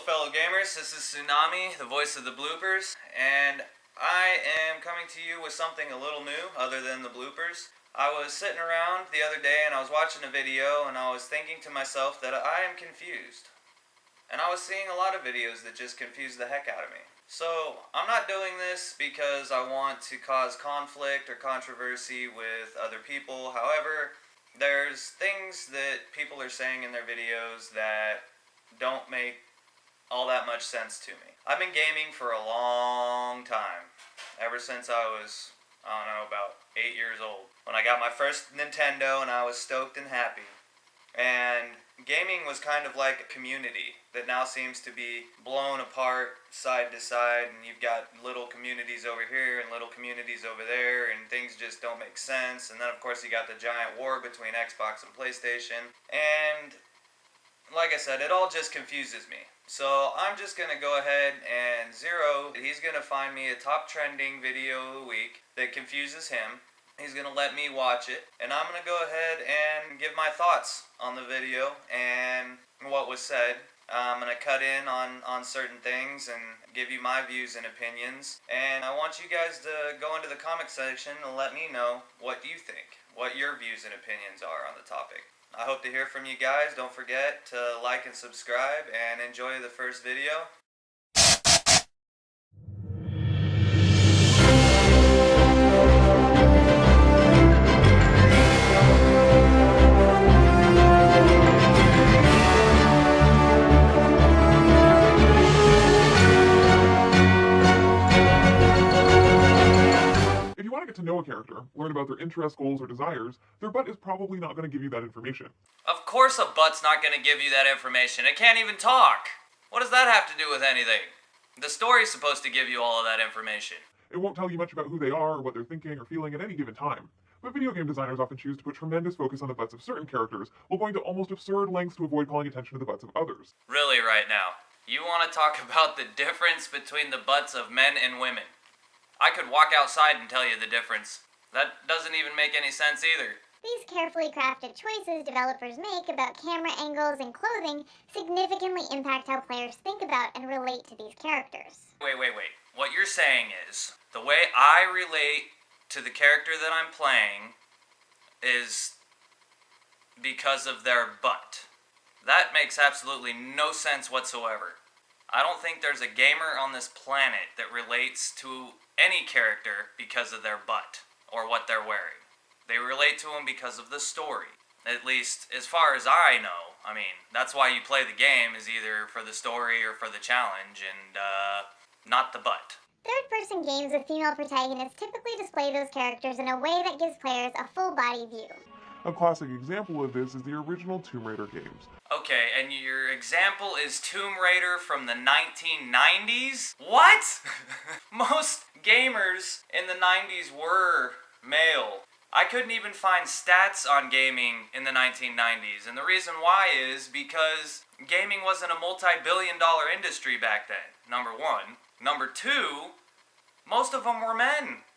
fellow gamers, this is Tsunami, the voice of the bloopers, and I am coming to you with something a little new other than the bloopers. I was sitting around the other day and I was watching a video and I was thinking to myself that I am confused. And I was seeing a lot of videos that just confuse the heck out of me. So, I'm not doing this because I want to cause conflict or controversy with other people. However, there's things that people are saying in their videos that don't make all that much sense to me. I've been gaming for a long time. Ever since I was, about 8 years old. When I got my first Nintendo and I was stoked and happy. And gaming was kind of like a community that now seems to be blown apart side to side, and you've got little communities over here and little communities over there, and things just don't make sense. And then of course you got the giant war between Xbox and PlayStation, and like I said, it all just confuses me. So I'm just going to go ahead and he's going to find me a top trending video of the week that confuses him. He's going to let me watch it, and I'm going to go ahead and give my thoughts on the video and what was said. I'm going to cut in on certain things and give you my views and opinions. And I want you guys to go into the comment section and let me know what you think, what your views and opinions are on the topic. I hope to hear from you guys. Don't forget to like and subscribe and enjoy the first video. If you want to get to know a character, learn about their interests, goals, or desires, their butt is probably not going to give you that information. Of course a butt's not going to give you that information. It can't even talk. What does that have to do with anything? The story's supposed to give you all of that information. It won't tell you much about who they are or what they're thinking or feeling at any given time. But video game designers often choose to put tremendous focus on the butts of certain characters while going to almost absurd lengths to avoid calling attention to the butts of others. Really right now. You want to talk about the difference between the butts of men and women? I could walk outside and tell you the difference. That doesn't even make any sense either. These carefully crafted choices developers make about camera angles and clothing significantly impact how players think about and relate to these characters. Wait. What you're saying is, the way I relate to the character that I'm playing is because of their butt. That makes absolutely no sense whatsoever. I don't think there's a gamer on this planet that relates to any character because of their butt or what they're wearing. They relate to them because of the story. At least, as far as I know. I mean, that's why you play the game, is either for the story or for the challenge, and, not the butt. Third-person games with female protagonists typically display those characters in a way that gives players a full-body view. A classic example of this is the original Tomb Raider games. Okay, and your example is Tomb Raider from the 1990s? What? Most gamers in the 90s were male. I couldn't even find stats on gaming in the 1990s, and the reason why is because gaming wasn't a multi-billion-dollar industry back then, number one. Number two, most of them were men,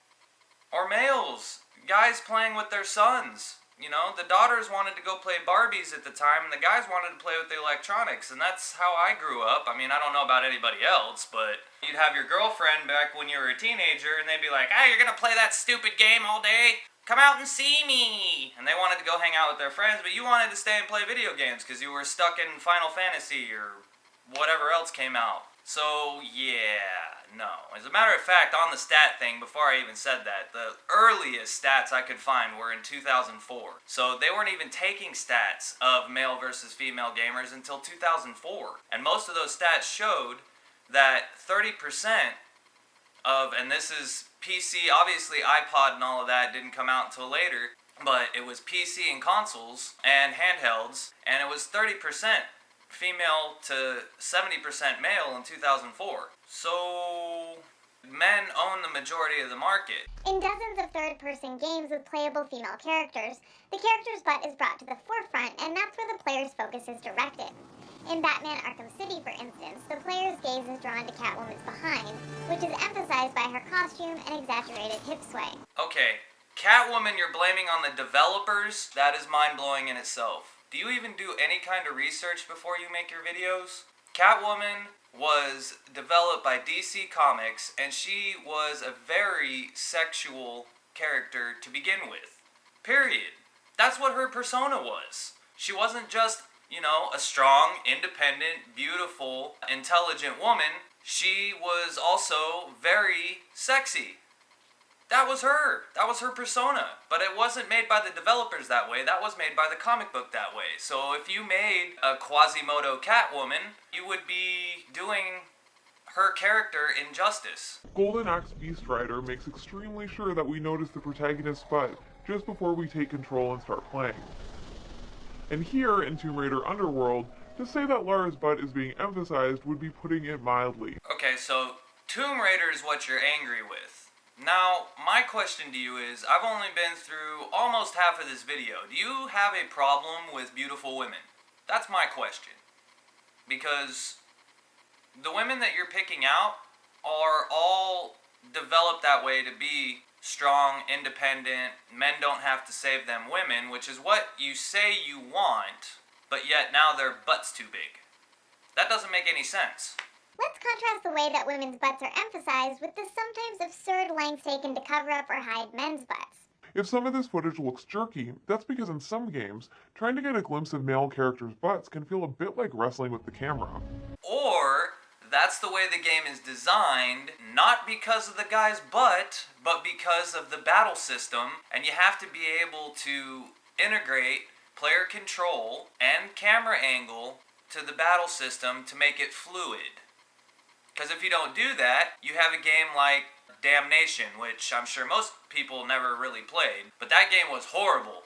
or males, guys playing with their sons. You know, the daughters wanted to go play Barbies at the time, and the guys wanted to play with the electronics, and that's how I grew up. I mean, I don't know about anybody else, but you'd have your girlfriend back when you were a teenager, and they'd be like, "Hey, you're gonna play that stupid game all day? Come out and see me!" And they wanted to go hang out with their friends, but you wanted to stay and play video games because you were stuck in Final Fantasy or whatever else came out. So, yeah, no. As a matter of fact, on the stat thing, before I even said that, the earliest stats I could find were in 2004. So they weren't even taking stats of male versus female gamers until 2004. And most of those stats showed that 30% of, and this is PC, obviously iPod and all of that didn't come out until later, but it was PC and consoles and handhelds, and it was 30% female to 70% male in 2004. So men own the majority of the market. In dozens of third-person games with playable female characters, the character's butt is brought to the forefront, and that's where the player's focus is directed. In Batman Arkham City, for instance, the player's gaze is drawn to Catwoman's behind, which is emphasized by her costume and exaggerated hip sway. Okay, Catwoman you're blaming on the developers? That is mind-blowing in itself. Do you even do any kind of research before you make your videos? Catwoman was developed by DC Comics, and she was a very sexual character to begin with. Period. That's what her persona was. She wasn't just, a strong, independent, beautiful, intelligent woman. She was also very sexy. That was her. That was her persona. But it wasn't made by the developers that way. That was made by the comic book that way. So if you made a Quasimodo Catwoman, you would be doing her character injustice. Golden Axe Beast Rider makes extremely sure that we notice the protagonist's butt just before we take control and start playing. And here in Tomb Raider Underworld, to say that Lara's butt is being emphasized would be putting it mildly. Okay, so Tomb Raider is what you're angry with. Now, my question to you is, I've only been through almost half of this video. Do you have a problem with beautiful women? That's my question. Because the women that you're picking out are all developed that way to be strong, independent, men don't have to save them women, which is what you say you want, but yet now their butt's too big. That doesn't make any sense. Let's contrast the way that women's butts are emphasized with the sometimes absurd lengths taken to cover up or hide men's butts. If some of this footage looks jerky, that's because in some games, trying to get a glimpse of male characters' butts can feel a bit like wrestling with the camera. Or that's the way the game is designed, not because of the guy's butt, but because of the battle system, and you have to be able to integrate player control and camera angle to the battle system to make it fluid. Because if you don't do that, you have a game like Damnation, which I'm sure most people never really played, but that game was horrible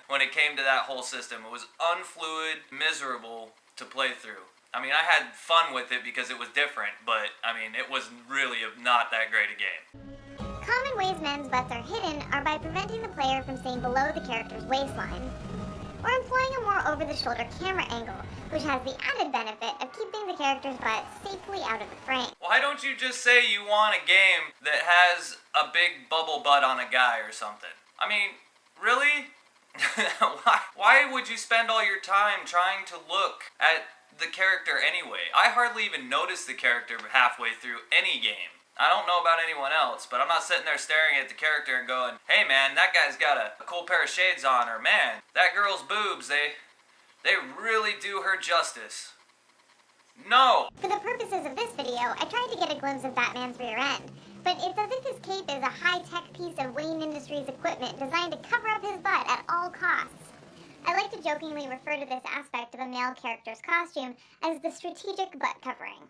when it came to that whole system. It was unfluid, miserable to play through. I mean, I had fun with it because it was different, but, it was really not that great a game. Common ways men's butts are hidden are by preventing the player from seeing below the character's waistline, or employing a more over-the-shoulder camera angle, which has the added benefit of keeping the character's butt safely out of the frame. Why don't you just say you want a game that has a big bubble butt on a guy or something? Really? Why would you spend all your time trying to look at the character anyway? I hardly even notice the character halfway through any game. I don't know about anyone else, but I'm not sitting there staring at the character and going, hey man, that guy's got a cool pair of shades on, or man, that girl's boobs, they really do her justice. No! For the purposes of this video, I tried to get a glimpse of Batman's rear end, but it's as if his cape is a high-tech piece of Wayne Industries equipment designed to cover up his butt at all costs. I like to jokingly refer to this aspect of a male character's costume as the strategic butt covering.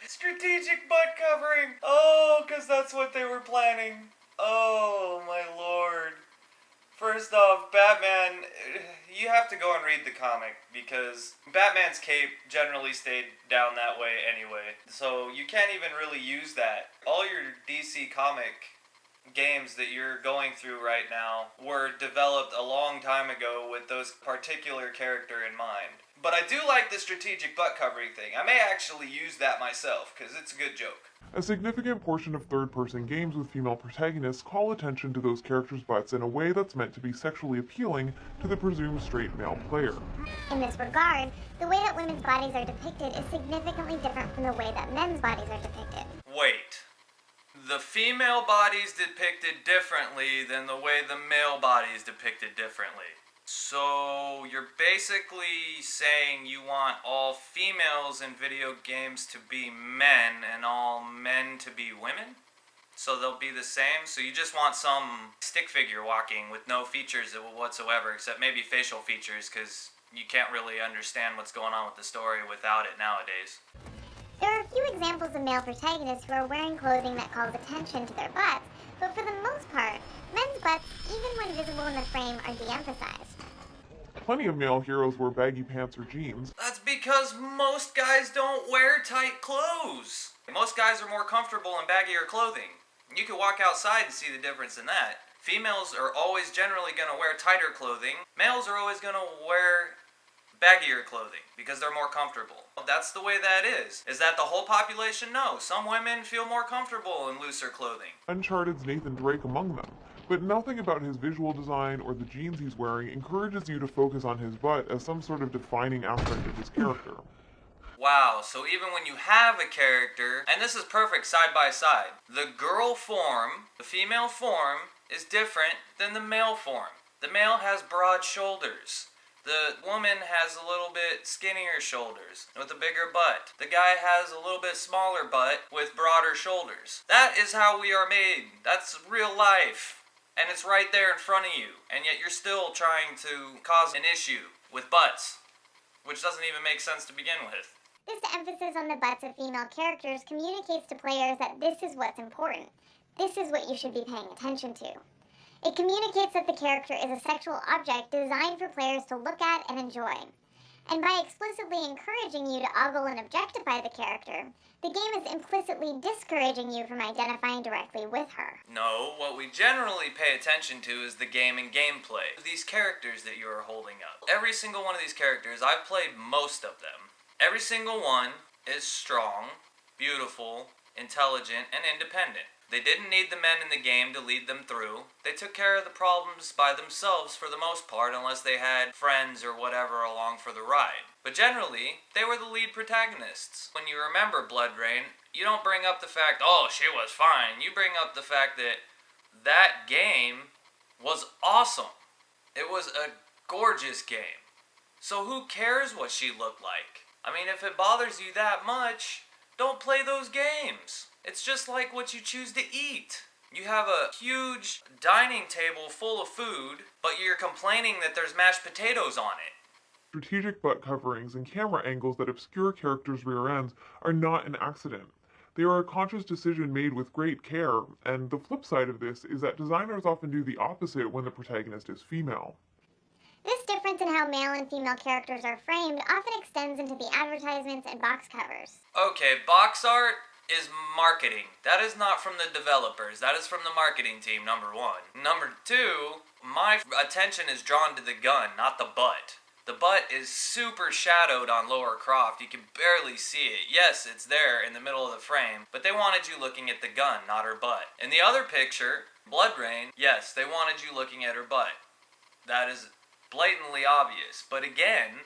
Strategic butt covering! Oh, because that's what they were planning. Oh, my lord. First off, Batman, you have to go and read the comic, because Batman's cape generally stayed down that way anyway. So you can't even really use that. All your DC comic games that you're going through right now were developed a long time ago with those particular character in mind. But I do like the strategic butt covering thing. I may actually use that myself, because it's a good joke. A significant portion of third-person games with female protagonists call attention to those characters' butts in a way that's meant to be sexually appealing to the presumed straight male player. In this regard, the way that women's bodies are depicted is significantly different from the way that men's bodies are depicted. Wait. The female body's depicted differently than the way the male body is depicted differently. So you're basically saying you want all females in video games to be men and all men to be women? So they'll be the same? So you just want some stick figure walking with no features whatsoever except maybe facial features, because you can't really understand what's going on with the story without it nowadays. There are a few examples of male protagonists who are wearing clothing that calls attention to their butts, but for the most part, men's butts, even when visible in the frame, are de-emphasized. Plenty of male heroes wear baggy pants or jeans. That's because most guys don't wear tight clothes. Most guys are more comfortable in baggier clothing. You can walk outside and see the difference in that. Females are always generally going to wear tighter clothing. Males are always going to wear baggier clothing because they're more comfortable. That's the way that is. Is that the whole population? No. Some women feel more comfortable in looser clothing. Uncharted's Nathan Drake among them. but nothing about his visual design or the jeans he's wearing encourages you to focus on his butt as some sort of defining aspect of his character. Wow, so even when you have a character, and this is perfect side by side, the girl form, the female form, is different than the male form. The male has broad shoulders. The woman has a little bit skinnier shoulders with a bigger butt. The guy has a little bit smaller butt with broader shoulders. That is how we are made. That's real life. And it's right there in front of you. And yet you're still trying to cause an issue with butts, which doesn't even make sense to begin with. This emphasis on the butts of female characters communicates to players that this is what's important. This is what you should be paying attention to. It communicates that the character is a sexual object designed for players to look at and enjoy. And by explicitly encouraging you to ogle and objectify the character, the game is implicitly discouraging you from identifying directly with her. No, what we generally pay attention to is the game and gameplay. These characters that you are holding up. Every single one of these characters, I've played most of them. Every single one is strong, beautiful, intelligent, and independent. They didn't need the men in the game to lead them through. They took care of the problems by themselves for the most part, unless they had friends or whatever along for the ride. But generally, they were the lead protagonists. When you remember Blood Rain, you don't bring up the fact, oh, she was fine. You bring up the fact that that game was awesome. It was a gorgeous game. So who cares what she looked like? I mean, if it bothers you that much, don't play those games. It's just like what you choose to eat. You have a huge dining table full of food, but you're complaining that there's mashed potatoes on it. Strategic butt coverings and camera angles that obscure characters' rear ends are not an accident. They are a conscious decision made with great care, and the flip side of this is that designers often do the opposite when the protagonist is female. This difference in how male and female characters are framed often extends into the advertisements and box covers. Okay, box art is marketing. That is not from the developers. That is from the marketing team, number one. Number two, my attention is drawn to the gun, not the butt. The butt is super shadowed on Lara Croft. You can barely see it. Yes, it's there in the middle of the frame, but they wanted you looking at the gun, not her butt. In the other picture, Blood Rain, yes, they wanted you looking at her butt. That is blatantly obvious. But again,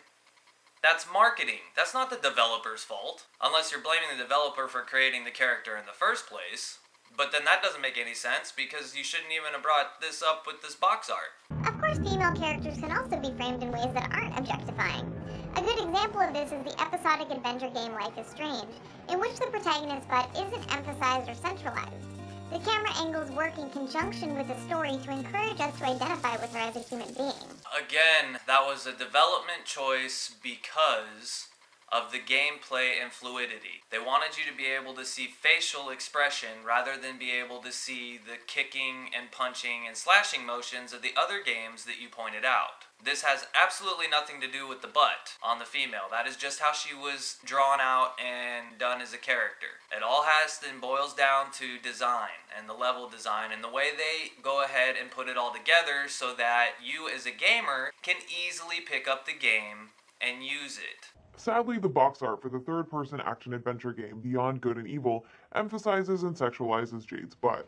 that's marketing. That's not the developer's fault. Unless you're blaming the developer for creating the character in the first place. But then that doesn't make any sense, because you shouldn't even have brought this up with this box art. Of course, female characters can also be framed in ways that aren't objectifying. A good example of this is the episodic adventure game Life is Strange, in which the protagonist's butt isn't emphasized or centralized. The camera angles work in conjunction with the story to encourage us to identify with her as a human being. Again, that was a development choice because of the gameplay and fluidity. They wanted you to be able to see facial expression rather than be able to see the kicking and punching and slashing motions of the other games that you pointed out. This has absolutely nothing to do with the butt on the female. That is just how she was drawn out and done as a character. It all has and boils down to design and the level design and the way they go ahead and put it all together so that you as a gamer can easily pick up the game and use it. Sadly, the box art for the third-person action-adventure game Beyond Good and Evil emphasizes and sexualizes Jade's butt.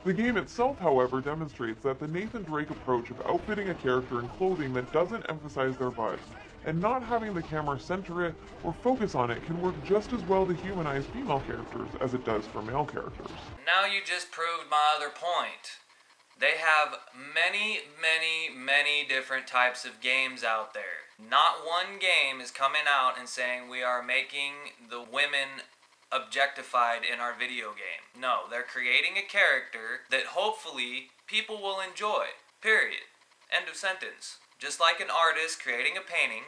The game itself, however, demonstrates that the Nathan Drake approach of outfitting a character in clothing that doesn't emphasize their butt, and not having the camera center it or focus on it, can work just as well to humanize female characters as it does for male characters. Now you just proved my other point. They have many different types of games out there. Not one game is coming out and saying we are making the women objectified in our video game. No, they're creating a character that hopefully people will enjoy. Period. End of sentence. Just like an artist creating a painting,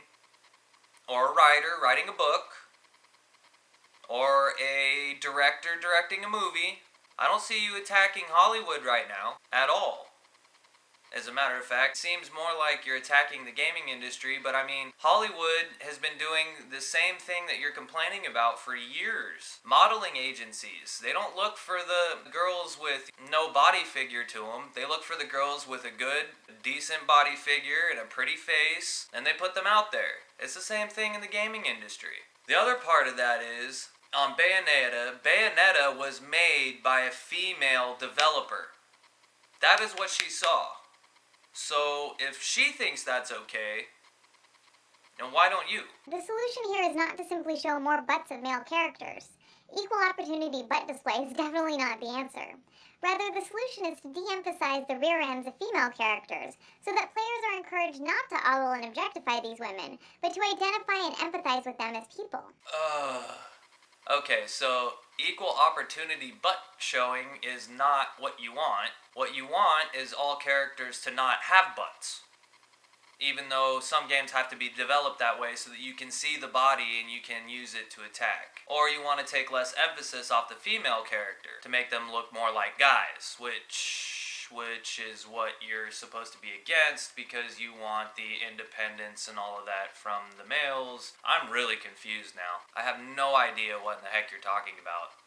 or a writer writing a book, or a director directing a movie. I don't see you attacking Hollywood right now, at all. As a matter of fact, it seems more like you're attacking the gaming industry, but I mean, Hollywood has been doing the same thing that you're complaining about for years. Modeling agencies, they don't look for the girls with no body figure to them. They look for the girls with a good, decent body figure and a pretty face, and they put them out there. It's the same thing in the gaming industry. The other part of that is, on Bayonetta was made by a female developer. That is what she saw. So if she thinks that's okay, then why don't you? The solution here is not to simply show more butts of male characters. Equal opportunity butt display is definitely not the answer. Rather, the solution is to de-emphasize the rear ends of female characters, so that players are encouraged not to ogle and objectify these women, but to identify and empathize with them as people. Okay, so equal opportunity butt showing is not what you want. What you want is all characters to not have butts. Even though some games have to be developed that way so that you can see the body and you can use it to attack. Or you want to take less emphasis off the female character to make them look more like guys, which is what you're supposed to be against because you want the independence and all of that from the males. I'm really confused now. I have no idea what in the heck you're talking about.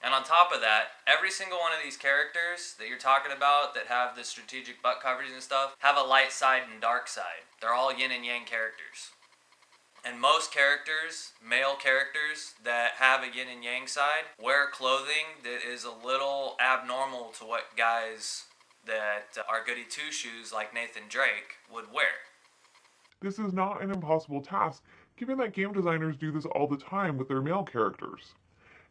And on top of that, every single one of these characters that you're talking about that have the strategic butt coverage and stuff have a light side and dark side. They're all yin and yang characters. And most characters, male characters that have a yin and yang side, wear clothing that is a little abnormal to what guys that are goody two-shoes like Nathan Drake would wear. This is not an impossible task, given that game designers do this all the time with their male characters.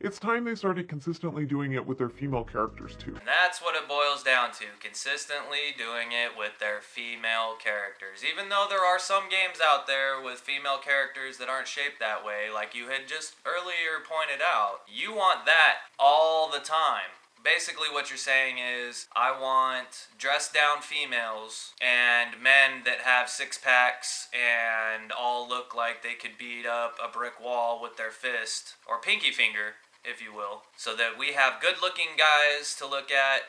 It's time they started consistently doing it with their female characters too. And that's what it boils down to, consistently doing it with their female characters. Even though there are some games out there with female characters that aren't shaped that way, like you had just earlier pointed out, you want that all the time. Basically what you're saying is, I want dressed down females and men that have six-packs and all look like they could beat up a brick wall with their fist, or pinky finger, if you will, so that we have good-looking guys to look at,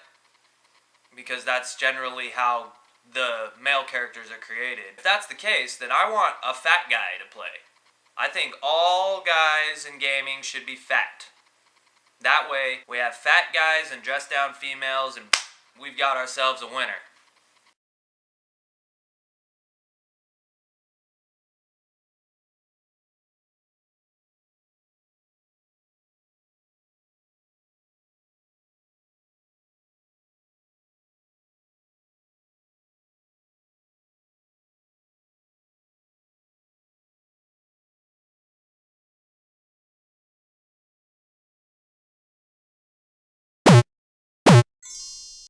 because that's generally how the male characters are created. If that's the case, then I want a fat guy to play. I think all guys in gaming should be fat. That way, we have fat guys and dressed down females, and we've got ourselves a winner.